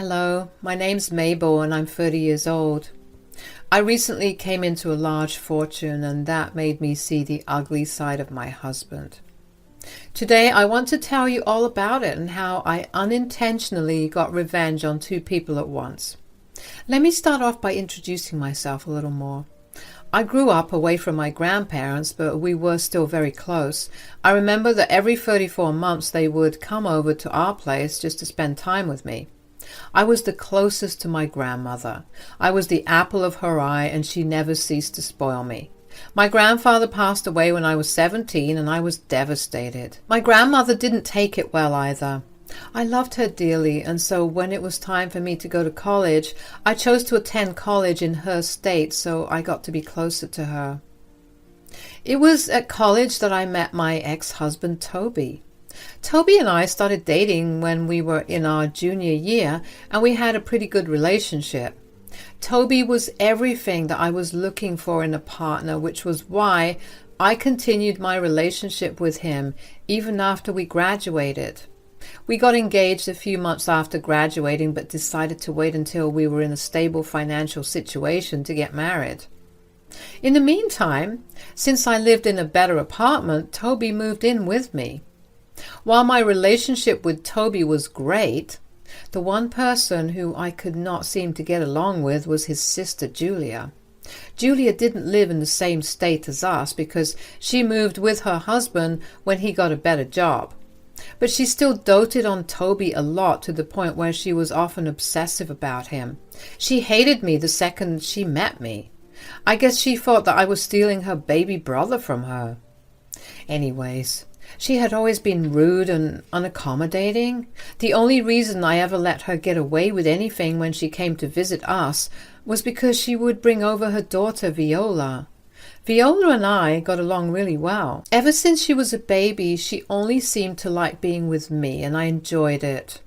Hello, my name's Mabel and I'm 30 years old. I recently came into a large fortune and that made me see the ugly side of my husband. Today I want to tell you all about it and how I unintentionally got revenge on two people at once. Let me start off by introducing myself a little more. I grew up away from my grandparents, but we were still very close. I remember that every 34 months they would come over to our place just to spend time with me. I was the closest to my grandmother. I was the apple of her eye, and she never ceased to spoil me. My grandfather passed away when I was 17, and I was devastated. My grandmother didn't take it well either. I loved her dearly, and so when it was time for me to go to college, I chose to attend college in her state so I got to be closer to her. It was at college that I met my ex-husband, Toby. Toby and I started dating when we were in our junior year, and we had a pretty good relationship. Toby was everything that I was looking for in a partner, which was why I continued my relationship with him even after we graduated. We got engaged a few months after graduating, but decided to wait until we were in a stable financial situation to get married. In the meantime, since I lived in a better apartment, Toby moved in with me. While my relationship with Toby was great, the one person who I could not seem to get along with was his sister Julia. Julia didn't live in the same state as us because she moved with her husband when he got a better job. But she still doted on Toby a lot, to the point where she was often obsessive about him. She hated me the second she met me. I guess she thought that I was stealing her baby brother from her. Anyways, she had always been rude and unaccommodating. The only reason I ever let her get away with anything when she came to visit us was because she would bring over her daughter Viola. Viola and I got along really well. Ever since she was a baby, she only seemed to like being with me, and I enjoyed it.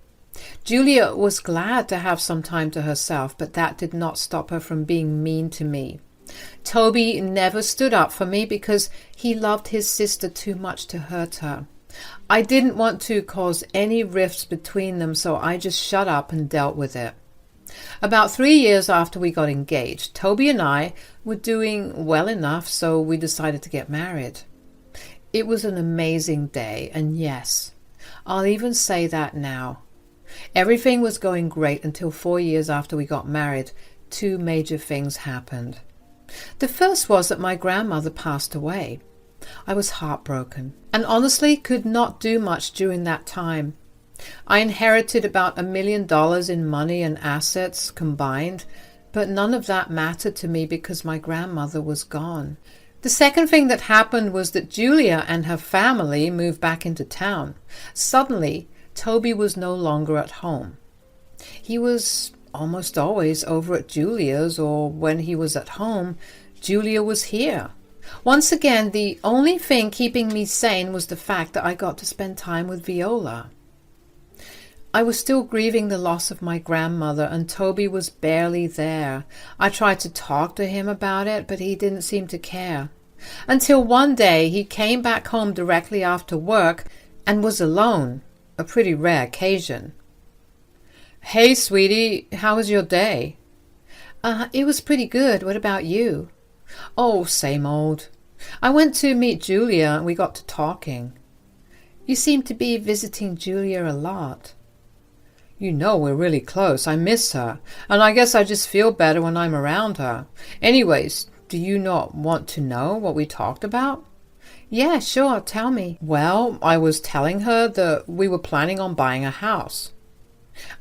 Julia was glad to have some time to herself, but that did not stop her from being mean to me. Toby never stood up for me because he loved his sister too much to hurt her. I didn't want to cause any rifts between them, so I just shut up and dealt with it. About 3 years after we got engaged, Toby and I were doing well enough, so we decided to get married. It was an amazing day, and yes, I'll even say that now. Everything was going great until 4 years after we got married. Two major things happened. The first was that my grandmother passed away. I was heartbroken, and honestly could not do much during that time. I inherited about $1 million in money and assets combined, but none of that mattered to me because my grandmother was gone. The second thing that happened was that Julia and her family moved back into town. Suddenly, Toby was no longer at home. He was almost always over at Julia's, or when he was at home, Julia was here. Once again, the only thing keeping me sane was the fact that I got to spend time with Viola. I was still grieving the loss of my grandmother, and Toby was barely there. I tried to talk to him about it, but he didn't seem to care. Until one day he came back home directly after work and was alone, a pretty rare occasion. "Hey, sweetie, how was your day?" It was pretty good. What about you?" "Oh, same old. I went to meet Julia and we got to talking." "You seem to be visiting Julia a lot." "You know we're really close. I miss her, and I guess I just feel better when I'm around her. Anyways, do you not want to know what we talked about?" "Yeah, sure. Tell me." "Well, I was telling her that we were planning on buying a house."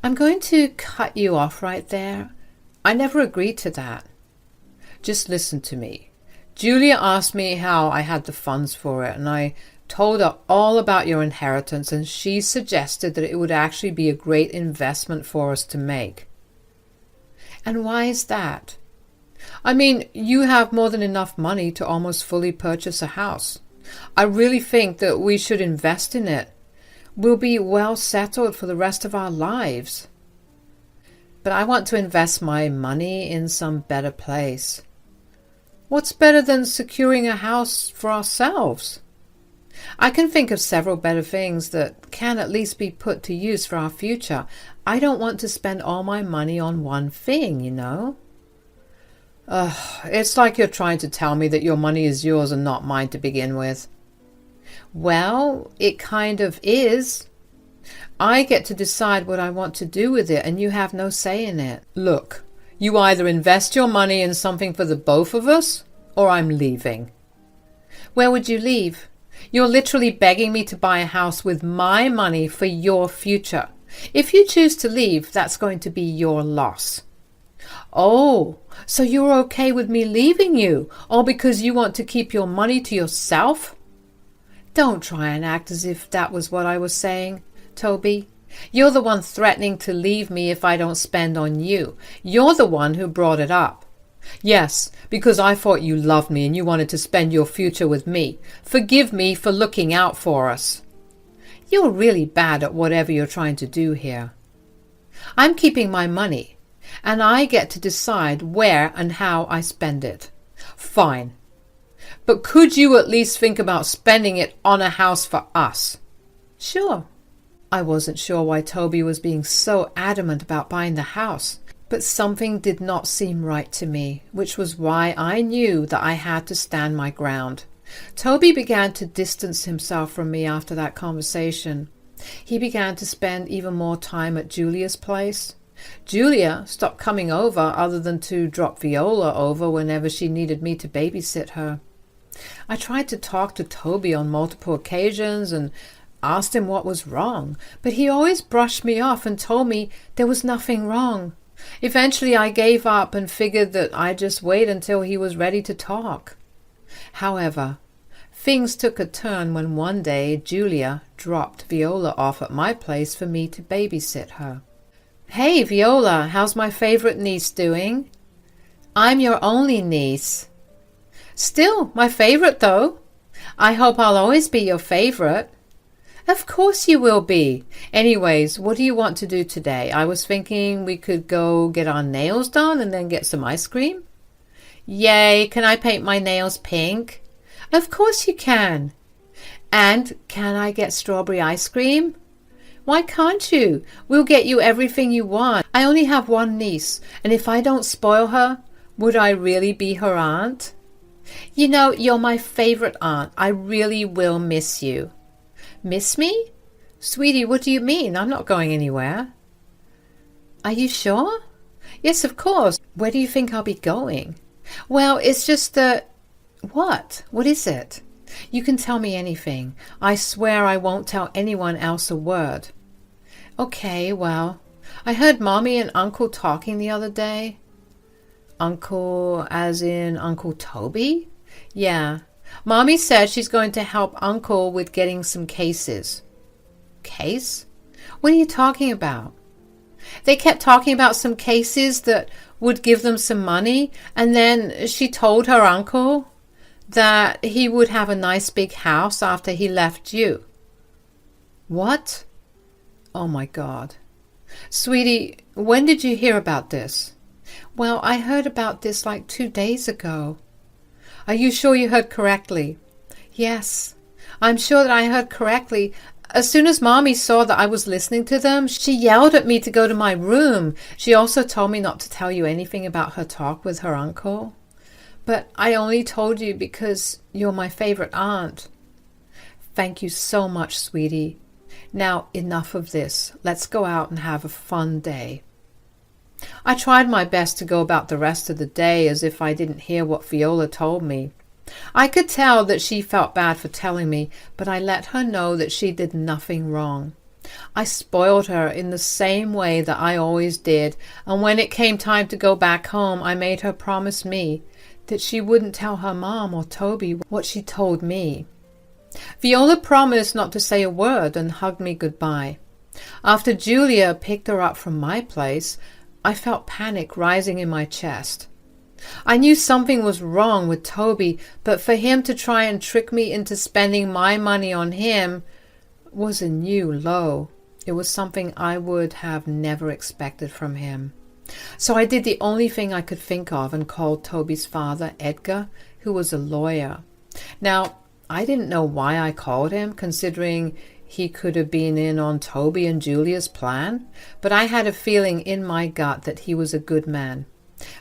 "I'm going to cut you off right there. I never agreed to that." "Just listen to me. Julia asked me how I had the funds for it, and I told her all about your inheritance, and she suggested that it would actually be a great investment for us to make." "And why is that?" "I mean, you have more than enough money to almost fully purchase a house. I really think that we should invest in it. We'll be well settled for the rest of our lives." "But I want to invest my money in some better place." "What's better than securing a house for ourselves?" "I can think of several better things that can at least be put to use for our future. I don't want to spend all my money on one thing, you know. It's like you're trying to tell me that your money is yours and not mine to begin with. Well, it kind of is. I get to decide what I want to do with it, and you have no say in it. Look, you either invest your money in something for the both of us, or I'm leaving. Where would you leave? You're literally begging me to buy a house with my money for your future. If you choose to leave, that's going to be your loss. Oh, so you're okay with me leaving you, all because you want to keep your money to yourself? Don't try and act as if that was what I was saying, Toby. You're the one threatening to leave me if I don't spend on you. You're the one who brought it up. Yes, because I thought you loved me and you wanted to spend your future with me. Forgive me for looking out for us. You're really bad at whatever you're trying to do here. I'm keeping my money, and I get to decide where and how I spend it. Fine. But could you at least think about spending it on a house for us? Sure. I wasn't sure why Toby was being so adamant about buying the house, but something did not seem right to me, which was why I knew that I had to stand my ground. Toby began to distance himself from me after that conversation. He began to spend even more time at Julia's place. Julia stopped coming over other than to drop Viola over whenever she needed me to babysit her. I tried to talk to Toby on multiple occasions and asked him what was wrong, but he always brushed me off and told me there was nothing wrong. Eventually I gave up and figured that I'd just wait until he was ready to talk. However, things took a turn when one day Julia dropped Viola off at my place for me to babysit her. Hey, Viola, how's my favorite niece doing? I'm your only niece. Still my favorite, though. I hope I'll always be your favorite. Of course you will be. Anyways, what do you want to do today? I was thinking we could go get our nails done and then get some ice cream. Yay, can I paint my nails pink? Of course you can. And can I get strawberry ice cream? Why can't you? We'll get you everything you want. I only have one niece, and if I don't spoil her, would I really be her aunt? You know, you're my favorite aunt. I really will miss you. Miss me? Sweetie, what do you mean? I'm not going anywhere. Are you sure? Yes, of course. Where do you think I'll be going? Well, it's just that... What? What is it? You can tell me anything. I swear I won't tell anyone else a word. Okay, well, I heard Mommy and Uncle talking the other day. Uncle as in Uncle Toby? Yeah. Mommy said she's going to help Uncle with getting some cases. Case? What are you talking about? They kept talking about some cases that would give them some money, and then she told her uncle that he would have a nice big house after he left you. What? Oh my God. Sweetie, when did you hear about this? Well, I heard about this like 2 days ago. Are you sure you heard correctly? Yes, I'm sure that I heard correctly. As soon as Mommy saw that I was listening to them, she yelled at me to go to my room. She also told me not to tell you anything about her talk with her uncle. But I only told you because you're my favorite aunt. Thank you so much, sweetie. Now, enough of this. Let's go out and have a fun day. I tried my best to go about the rest of the day as if I didn't hear what Viola told me. I could tell that she felt bad for telling me, but I let her know that she did nothing wrong. I spoiled her in the same way that I always did, and when it came time to go back home, I made her promise me that she wouldn't tell her mom or Toby what she told me. Viola promised not to say a word and hugged me goodbye. After Julia picked her up from my place, I felt panic rising in my chest. I knew something was wrong with Toby, but for him to try and trick me into spending my money on him was a new low. It was something I would have never expected from him. So I did the only thing I could think of and called Toby's father, Edgar, who was a lawyer. Now, I didn't know why I called him, considering he could have been in on Toby and Julia's plan, but I had a feeling in my gut that he was a good man.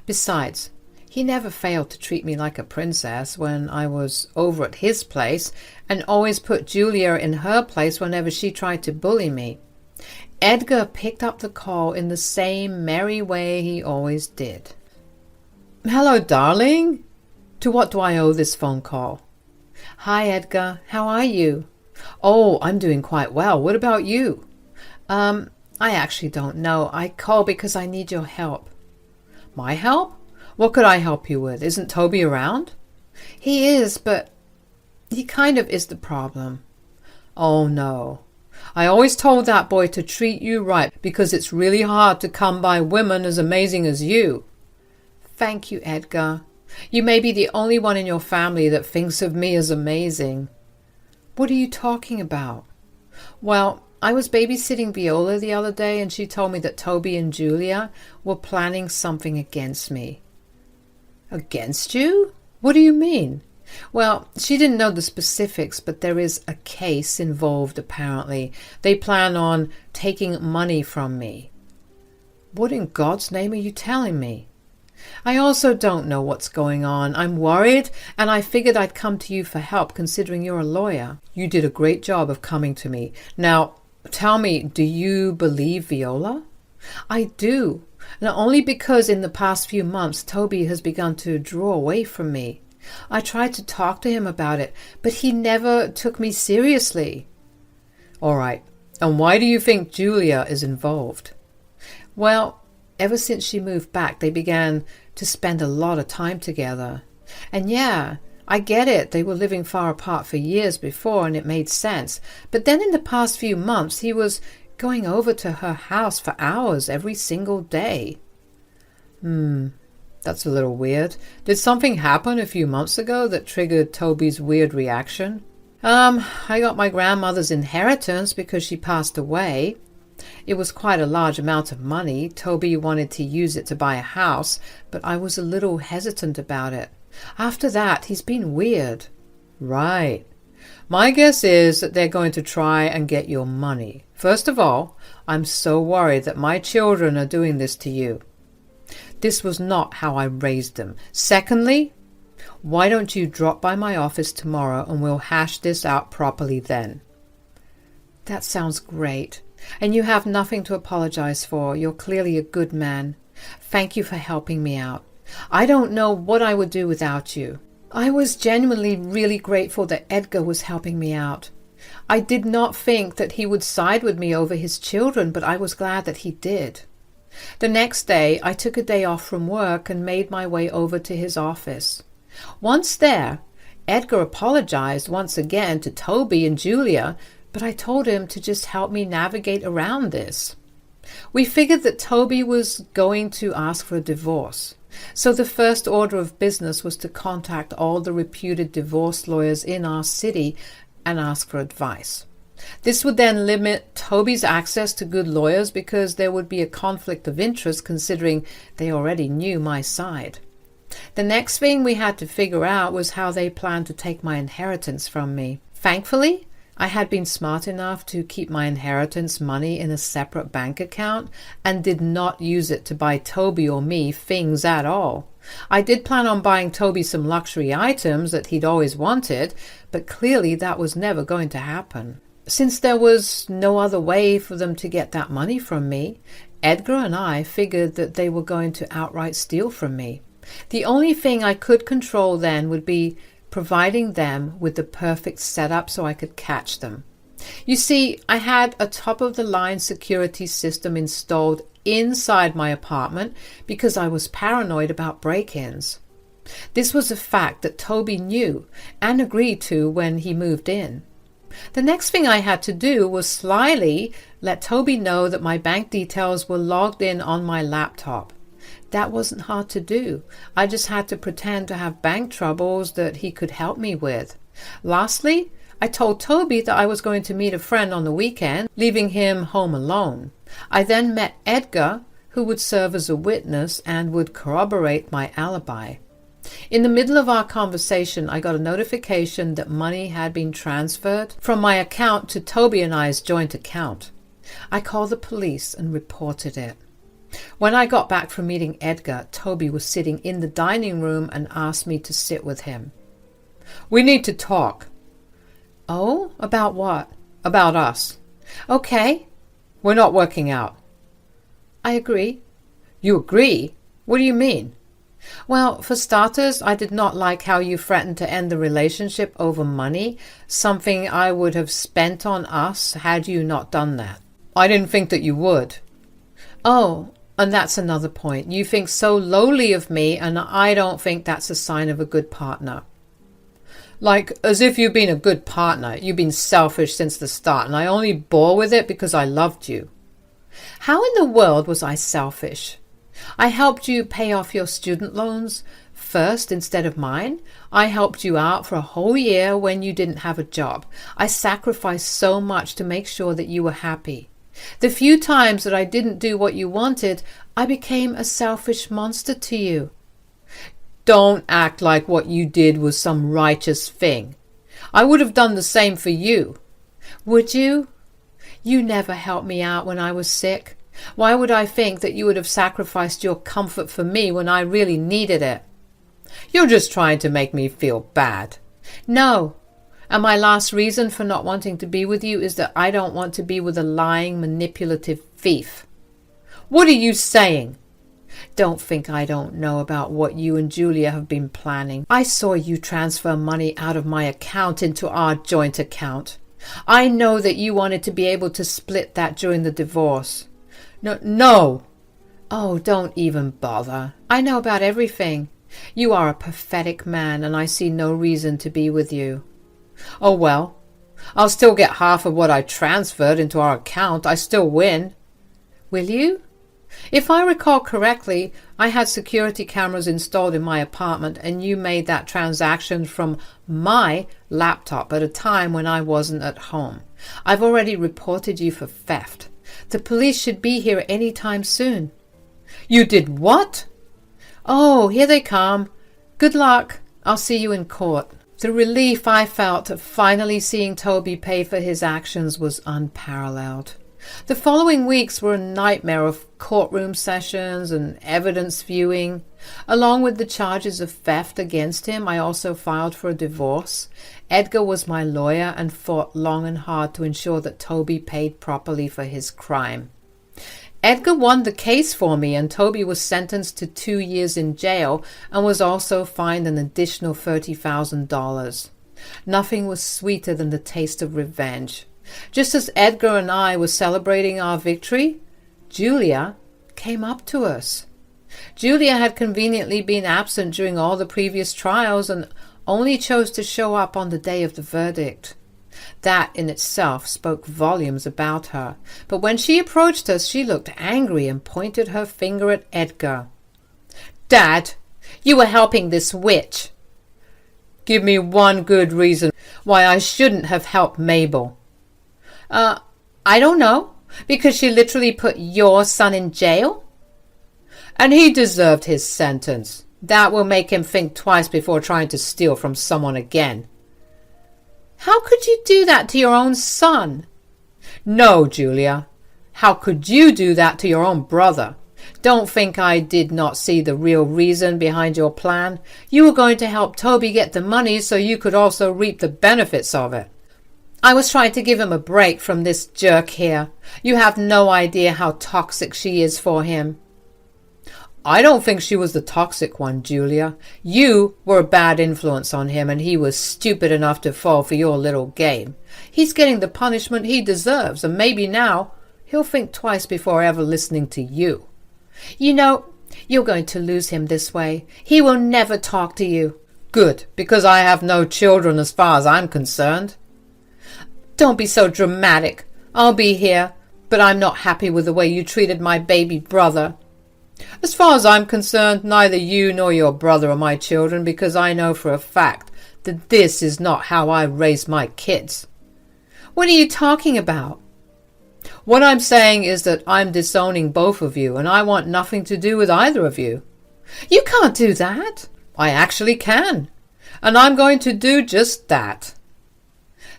Besides, he never failed to treat me like a princess when I was over at his place, and always put Julia in her place whenever she tried to bully me. Edgar picked up the call in the same merry way he always did. "Hello, darling. To what do I owe this phone call?" "Hi, Edgar. How are you?" "Oh, I'm doing quite well. What about you?" I actually don't know. I call because I need your help." "My help? What could I help you with? Isn't Toby around?" "He is, but he kind of is the problem." "Oh, no. I always told that boy to treat you right because it's really hard to come by women as amazing as you." "Thank you, Edgar. You may be the only one in your family that thinks of me as amazing." "What are you talking about?" "Well, I was babysitting Viola the other day and she told me that Toby and Julia were planning something against me." "Against you? What do you mean?" "Well, she didn't know the specifics, but there is a case involved apparently. They plan on taking money from me." "What in God's name are you telling me?" "I also don't know what's going on. I'm worried, and I figured I'd come to you for help considering you're a lawyer." "You did a great job of coming to me. Now, tell me, do you believe Viola?" "I do. Not only because in the past few months Toby has begun to draw away from me. I tried to talk to him about it, but he never took me seriously." "All right. And why do you think Julia is involved?" "Well, ever since she moved back, they began to spend a lot of time together. And yeah, I get it. They were living far apart for years before, and it made sense. But then in the past few months, he was going over to her house for hours every single day." That's a little weird. Did something happen a few months ago that triggered Toby's weird reaction? I got my grandmother's inheritance because she passed away. It was quite a large amount of money. Toby wanted to use it to buy a house, but I was a little hesitant about it. After that, he's been weird." "Right. My guess is that they're going to try and get your money. First of all, I'm so worried that my children are doing this to you. This was not how I raised them. Secondly, why don't you drop by my office tomorrow and we'll hash this out properly then?" "That sounds great. And you have nothing to apologize for. You're clearly a good man. Thank you for helping me out. I don't know what I would do without you." I was genuinely really grateful that Edgar was helping me out. I did not think that he would side with me over his children, but I was glad that he did. The next day, I took a day off from work and made my way over to his office. Once there, Edgar apologized once again to Toby and Julia, but I told him to just help me navigate around this. We figured that Toby was going to ask for a divorce, so the first order of business was to contact all the reputed divorce lawyers in our city and ask for advice. This would then limit Toby's access to good lawyers because there would be a conflict of interest considering they already knew my side. The next thing we had to figure out was how they planned to take my inheritance from me. Thankfully, I had been smart enough to keep my inheritance money in a separate bank account and did not use it to buy Toby or me things at all. I did plan on buying Toby some luxury items that he'd always wanted, but clearly that was never going to happen. Since there was no other way for them to get that money from me, Edgar and I figured that they were going to outright steal from me. The only thing I could control then would be providing them with the perfect setup so I could catch them. You see, I had a top-of-the-line security system installed inside my apartment because I was paranoid about break-ins. This was a fact that Toby knew and agreed to when he moved in. The next thing I had to do was slyly let Toby know that my bank details were logged in on my laptop. That wasn't hard to do. I just had to pretend to have bank troubles that he could help me with. Lastly, I told Toby that I was going to meet a friend on the weekend, leaving him home alone. I then met Edgar, who would serve as a witness and would corroborate my alibi. In the middle of our conversation, I got a notification that money had been transferred from my account to Toby and I's joint account. I called the police and reported it. When I got back from meeting Edgar, Toby was sitting in the dining room and asked me to sit with him. "We need to talk." "Oh, about what?" "About us." "Okay." "We're not working out." "I agree." "You agree? What do you mean?" "Well, for starters, I did not like how you threatened to end the relationship over money, something I would have spent on us had you not done that." "I didn't think that you would." "Oh, and that's another point. You think so lowly of me, and I don't think that's a sign of a good partner." "Like, as if you've been a good partner. You've been selfish since the start, and I only bore with it because I loved you." "How in the world was I selfish? I helped you pay off your student loans first instead of mine. I helped you out for a whole year when you didn't have a job. I sacrificed so much to make sure that you were happy. The few times that I didn't do what you wanted, I became a selfish monster to you." "Don't act like what you did was some righteous thing. I would have done the same for you." "Would you? You never helped me out when I was sick. Why would I think that you would have sacrificed your comfort for me when I really needed it?" "You're just trying to make me feel bad." "No. And my last reason for not wanting to be with you is that I don't want to be with a lying, manipulative thief." "What are you saying?" "Don't think I don't know about what you and Julia have been planning. I saw you transfer money out of my account into our joint account. I know that you wanted to be able to split that during the divorce." No. "Oh, don't even bother. I know about everything. You are a pathetic man, and I see no reason to be with you." "Oh, well, I'll still get half of what I transferred into our account. I still win." "Will you?" "If I recall correctly, I had security cameras installed in my apartment, and you made that transaction from my laptop at a time when I wasn't at home. I've already reported you for theft. The police should be here any time soon." "You did what?" "Oh, here they come. Good luck. I'll see you in court." The relief I felt at finally seeing Toby pay for his actions was unparalleled. The following weeks were a nightmare of courtroom sessions and evidence viewing. Along with the charges of theft against him, I also filed for a divorce. Edgar was my lawyer and fought long and hard to ensure that Toby paid properly for his crime. Edgar won the case for me, and Toby was sentenced to 2 years in jail and was also fined an additional $30,000. Nothing was sweeter than the taste of revenge. Just as Edgar and I were celebrating our victory, Julia came up to us. Julia had conveniently been absent during all the previous trials and only chose to show up on the day of the verdict. That in itself spoke volumes about her, but when she approached us, she looked angry and pointed her finger at Edgar. "Dad, you were helping this witch." "Give me one good reason why I shouldn't have helped Mabel." I don't know. Because she literally put your son in jail?" "And he deserved his sentence. That will make him think twice before trying to steal from someone again." "How could you do that to your own son?" "No, Julia. How could you do that to your own brother? Don't think I did not see the real reason behind your plan. You were going to help Toby get the money so you could also reap the benefits of it. I was trying to give him a break from this jerk here. You have no idea how toxic she is for him." "I don't think she was the toxic one, Julia. You were a bad influence on him, and he was stupid enough to fall for your little game. He's getting the punishment he deserves, and maybe now he'll think twice before ever listening to you." "You know, you're going to lose him this way. He will never talk to you." "Good, because I have no children as far as I'm concerned." "Don't be so dramatic. I'll be here, but I'm not happy with the way you treated my baby brother." "As far as I'm concerned, neither you nor your brother are my children, because I know for a fact that this is not how I raise my kids." "What are you talking about?" "What I'm saying is that I'm disowning both of you, and I want nothing to do with either of you." "You can't do that." I actually can. And I'm going to do just that.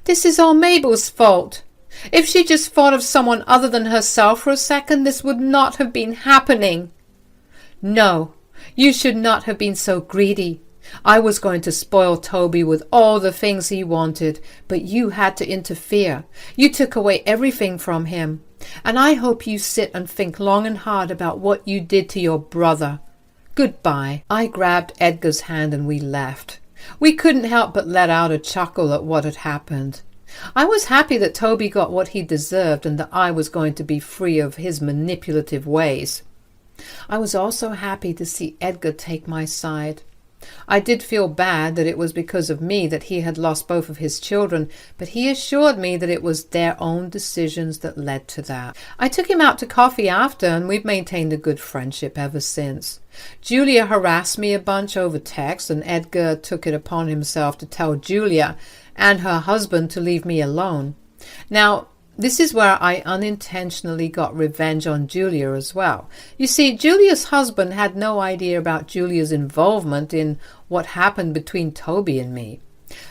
This is all Mabel's fault. If she just thought of someone other than herself for a second, this would not have been happening. No, you should not have been so greedy. I was going to spoil Toby with all the things he wanted, but you had to interfere. You took away everything from him. And I hope you sit and think long and hard about what you did to your brother. Goodbye. I grabbed Edgar's hand and we left. We couldn't help but let out a chuckle at what had happened. I was happy that Toby got what he deserved and that I was going to be free of his manipulative ways. I was also happy to see Edgar take my side. I did feel bad that it was because of me that he had lost both of his children, but he assured me that it was their own decisions that led to that. I took him out to coffee after, and we've maintained a good friendship ever since. Julia harassed me a bunch over text, and Edgar took it upon himself to tell Julia and her husband to leave me alone. Now, this is where I unintentionally got revenge on Julia as well. You see, Julia's husband had no idea about Julia's involvement in what happened between Toby and me.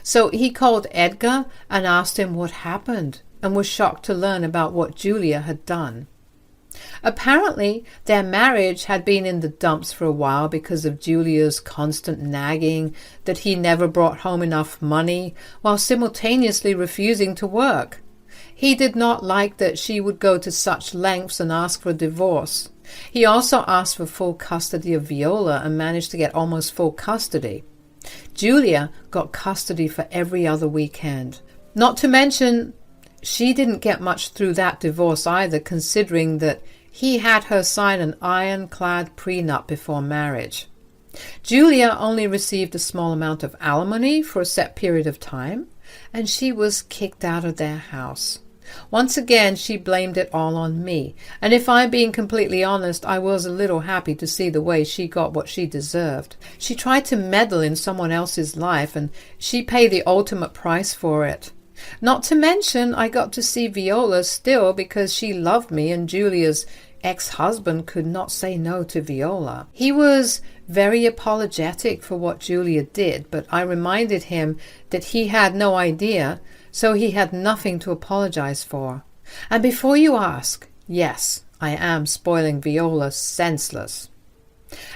So he called Edgar and asked him what happened, and was shocked to learn about what Julia had done. Apparently, their marriage had been in the dumps for a while because of Julia's constant nagging that he never brought home enough money, while simultaneously refusing to work. He did not like that she would go to such lengths and ask for a divorce. He also asked for full custody of Viola and managed to get almost full custody. Julia got custody for every other weekend. Not to mention, she didn't get much through that divorce either, considering that he had her sign an ironclad prenup before marriage. Julia only received a small amount of alimony for a set period of time, and she was kicked out of their house. Once again, she blamed it all on me, and if I'm being completely honest, I was a little happy to see the way she got what she deserved. She tried to meddle in someone else's life, and she paid the ultimate price for it. Not to mention, I got to see Viola still because she loved me, and Julia's ex-husband could not say no to Viola. He was very apologetic for what Julia did, but I reminded him that he had no idea, so he had nothing to apologize for. And before you ask, yes, I am spoiling Viola senseless.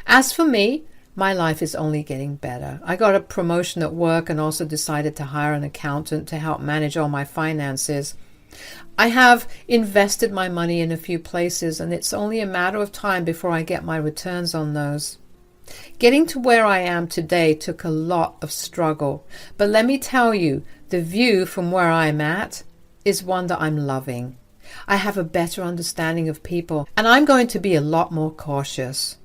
As for me, my life is only getting better. I got a promotion at work and also decided to hire an accountant to help manage all my finances. I have invested my money in a few places, and it's only a matter of time before I get my returns on those. Getting to where I am today took a lot of struggle, but let me tell you, the view from where I'm at is one that I'm loving. I have a better understanding of people, and I'm going to be a lot more cautious.